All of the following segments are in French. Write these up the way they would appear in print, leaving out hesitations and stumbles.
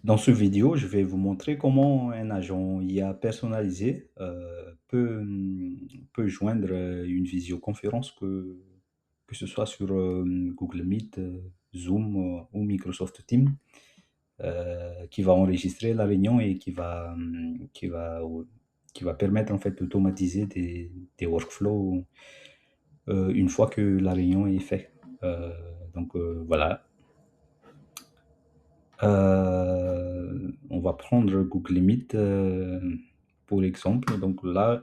Dans ce vidéo, je vais vous montrer comment un agent IA personnalisé peut joindre une visioconférence, que ce soit sur Google Meet, Zoom ou Microsoft Teams, qui va enregistrer la réunion et qui va permettre en fait d'automatiser des workflows une fois que la réunion est faite. Voilà. On va prendre Google Meet pour exemple. Donc là,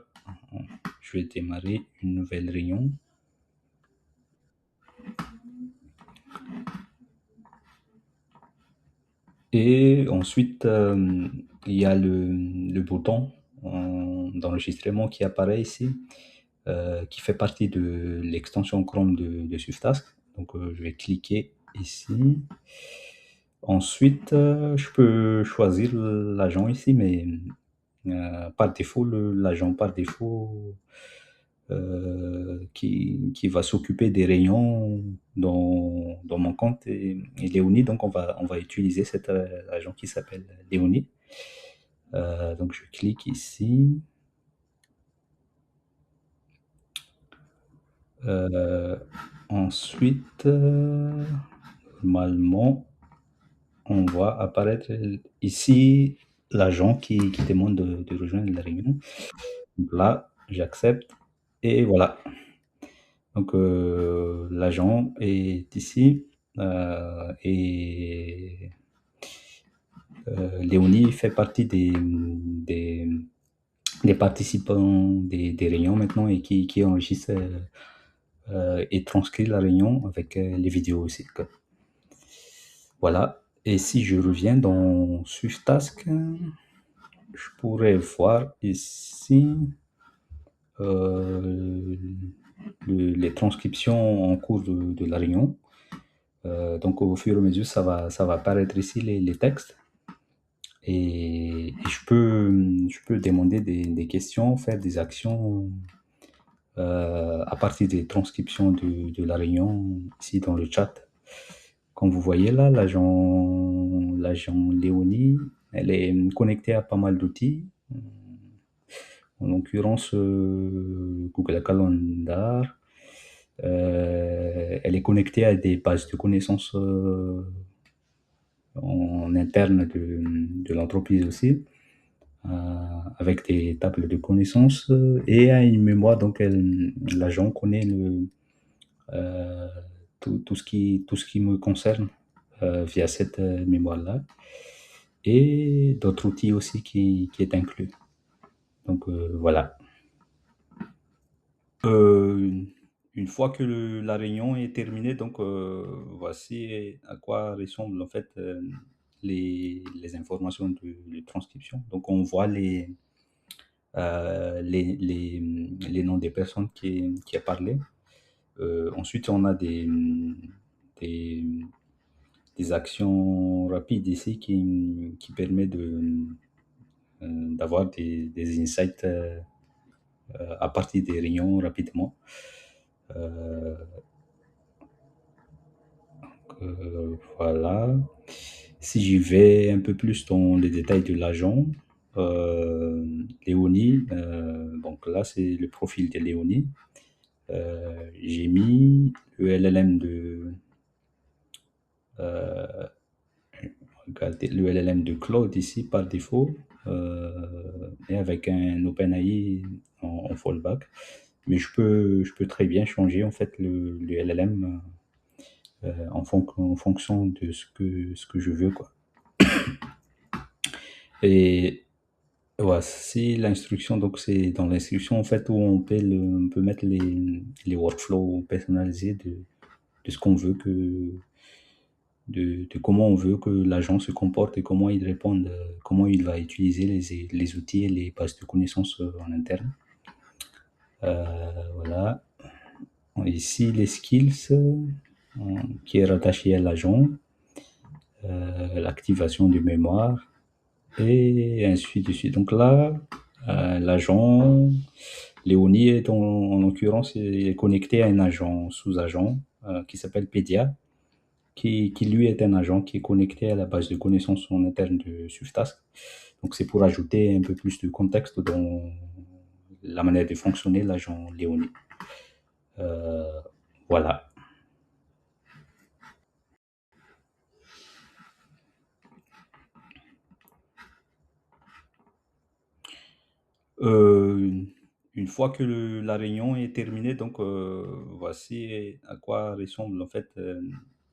je vais démarrer une nouvelle réunion. Et ensuite, il y a le bouton d'enregistrement qui apparaît ici, qui fait partie de l'extension Chrome de Suftask. Donc je vais cliquer ici. Ensuite, je peux choisir l'agent ici, mais par défaut, l'agent par défaut qui va s'occuper des réunions dans mon compte et Léonie. Donc, on va utiliser cet agent qui s'appelle Léonie. Donc, je clique ici. Ensuite, normalement, on voit apparaître ici l'agent qui demande de rejoindre la réunion. Donc là, j'accepte et voilà. Donc l'agent est ici et Léonie fait partie des participants des réunions maintenant et qui enregistre et transcrit la réunion avec les vidéos aussi, quoi. Voilà. Et si je reviens dans Swift je pourrais voir ici les transcriptions en cours de la réunion. Donc au fur et à mesure, ça va apparaître ici les textes. Et je peux demander des questions, faire des actions à partir des transcriptions de la réunion ici dans le chat. Comme vous voyez là, l'agent Léonie, elle est connectée à pas mal d'outils. En l'occurrence, Google Calendar. Elle est connectée à des bases de connaissances en interne de l'entreprise aussi, avec des tables de connaissances et à une mémoire. Donc, l'agent connaît euh, tout ce qui me concerne via cette mémoire-là et d'autres outils aussi qui est inclus. Donc, voilà. Une fois que la réunion est terminée, donc voici à quoi ressemblent en fait les informations de transcription. Donc on voit les noms des personnes qui a parlé. Ensuite, on a des, des actions rapides ici qui permet d'avoir des insights à partir des réunions rapidement. Voilà. Si j'y vais un peu plus dans les détails de l'agent, Léonie, donc là c'est le profil de Léonie. J'ai mis le LLM regardez, le LLM de Claude ici par défaut, et avec un OpenAI en fallback. Mais je peux très bien changer en fait le LLM en fonction de ce que je veux, quoi. Et voici l'instruction. Donc, c'est dans l'instruction en fait où on peut mettre les workflows personnalisés de ce qu'on veut de comment on veut que l'agent se comporte et comment il réponde, comment il va utiliser les outils et les bases de connaissances en interne. Voilà. Ici, les skills qui est rattaché à l'agent, l'activation de mémoire et ainsi de suite. Donc là, l'agent Léonie est en l'occurrence est connecté à un agent sous-agent qui s'appelle Pedia, qui lui est un agent qui est connecté à la base de connaissances en interne de Suftask. Donc c'est pour ajouter un peu plus de contexte dans la manière de fonctionner l'agent Léonie. Voilà. Une fois que la réunion est terminée, donc voici à quoi ressemblent en fait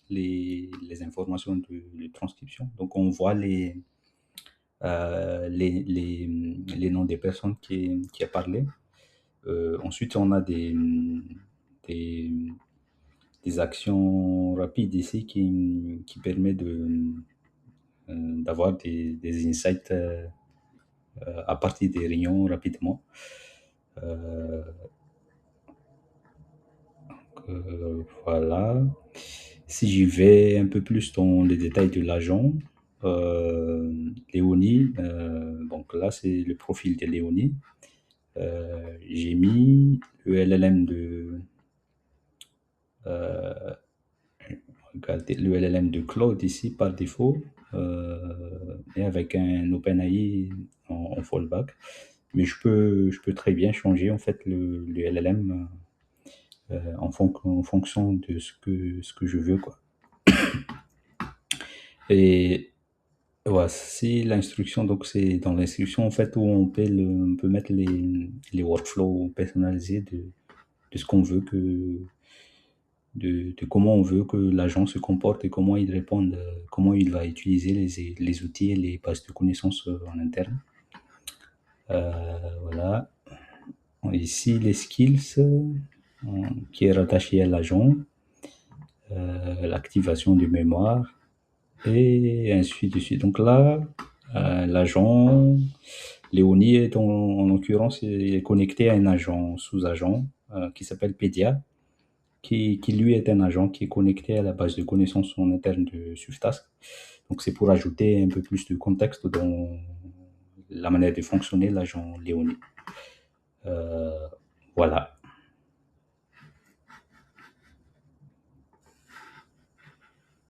les informations de transcription. Donc on voit les noms des personnes qui a parlé. Ensuite, on a des, des actions rapides ici qui permettent d'avoir des insights à partir des réunions rapidement. Voilà. Si j'y vais un peu plus dans les détails de l'agent, Léonie, donc là c'est le profil de Léonie. J'ai mis le LLM regardez, le LLM de Claude ici par défaut, et avec un OpenAI en fallback. Mais je peux très bien changer en fait le LLM en fonction de ce que je veux, quoi. Et voici l'instruction. Donc c'est dans l'instruction en fait où on peut mettre les workflows personnalisés de ce qu'on veut de comment on veut que l'agent se comporte et comment il répond, comment il va utiliser les outils et les bases de connaissances en interne. Voilà. Ici, les skills qui est rattaché à l'agent, l'activation de mémoire et ainsi de suite. Donc là, l'agent, Léonie est en l'occurrence est connecté à un agent sous-agent qui s'appelle Pedia, qui lui est un agent qui est connecté à la base de connaissances en interne de Suftask. Donc c'est pour ajouter un peu plus de contexte dans la manière de fonctionner l'agent Léonie. Voilà.